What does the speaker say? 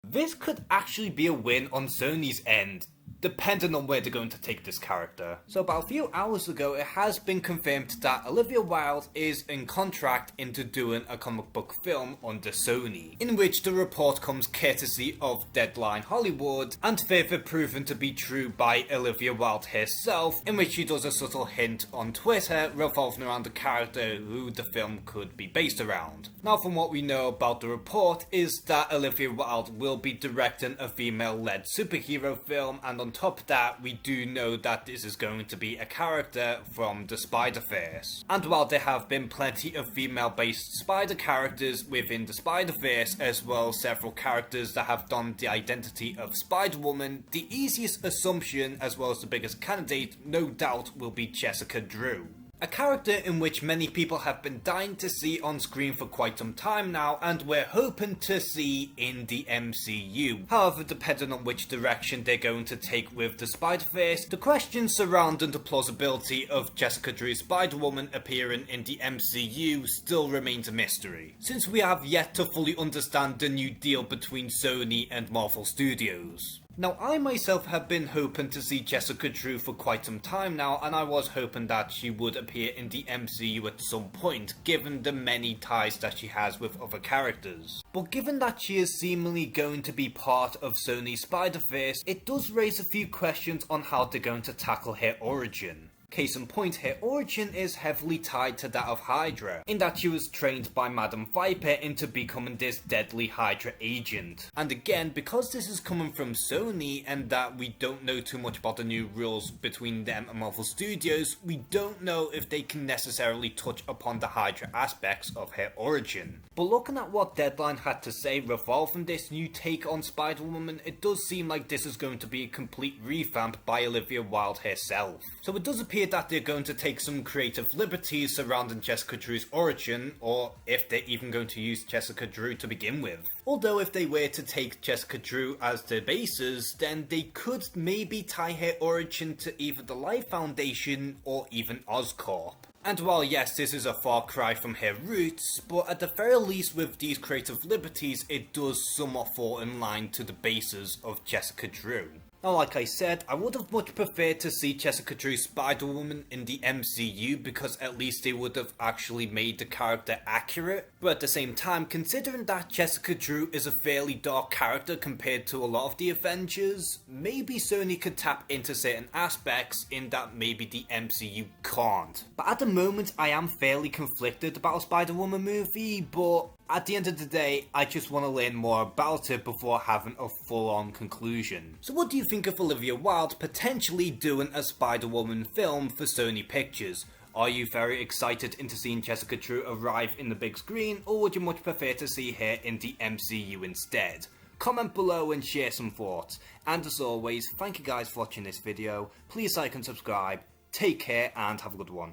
This could actually be a win on Sony's end, depending on where they're going to take this character. So about a few hours ago, it has been confirmed that Olivia Wilde is in contract into doing a comic book film under Sony, in which the report comes courtesy of Deadline Hollywood, and further proven to be true by Olivia Wilde herself, in which she does a subtle hint on Twitter revolving around the character who the film could be based around. Now, from what we know about the report is that Olivia Wilde will be directing a female-led superhero film, and on top of that, we do know that this is going to be a character from the Spider-Verse. And while there have been plenty of female-based spider characters within the Spider-Verse, as well as several characters that have donned the identity of Spider-Woman, the easiest assumption, as well as the biggest candidate, no doubt will be Jessica Drew. A character in which many people have been dying to see on screen for quite some time now, and we're hoping to see in the MCU. However, depending on which direction they're going to take with the Spider-Verse, the question surrounding the plausibility of Jessica Drew's Spider-Woman appearing in the MCU still remains a mystery, since we have yet to fully understand the new deal between Sony and Marvel Studios. Now, I myself have been hoping to see Jessica Drew for quite some time now, and I was hoping that she would appear in the MCU at some point, given the many ties that she has with other characters. But given that she is seemingly going to be part of Sony's Spider-Verse, it does raise a few questions on how they're going to tackle her origin. Case in point, her origin is heavily tied to that of Hydra, in that she was trained by Madam Viper into becoming this deadly Hydra agent. And again, because this is coming from Sony and that we don't know too much about the new rules between them and Marvel Studios, we don't know if they can necessarily touch upon the Hydra aspects of her origin. But looking at what Deadline had to say revolving this new take on Spider-Woman, it does seem like this is going to be a complete revamp by Olivia Wilde herself. So it does appear that they're going to take some creative liberties surrounding Jessica Drew's origin, or if they're even going to use Jessica Drew to begin with. Although if they were to take Jessica Drew as the basis, then they could maybe tie her origin to either the Life Foundation or even Oscorp. And while yes, this is a far cry from her roots, but at the very least with these creative liberties, it does somewhat fall in line to the basis of Jessica Drew. Now, like I said, I would have much preferred to see Jessica Drew's Spider-Woman in the MCU, because at least they would have actually made the character accurate. But at the same time, considering that Jessica Drew is a fairly dark character compared to a lot of the Avengers, maybe Sony could tap into certain aspects in that maybe the MCU can't. But at the moment, I am fairly conflicted about a Spider-Woman movie, but at the end of the day, I just want to learn more about it before having a full-on conclusion. So what do you think of Olivia Wilde potentially doing a Spider-Woman film for Sony Pictures? Are you very excited into seeing Jessica Drew arrive in the big screen, or would you much prefer to see her in the MCU instead? Comment below and share some thoughts. And as always, thank you guys for watching this video. Please like and subscribe. Take care and have a good one.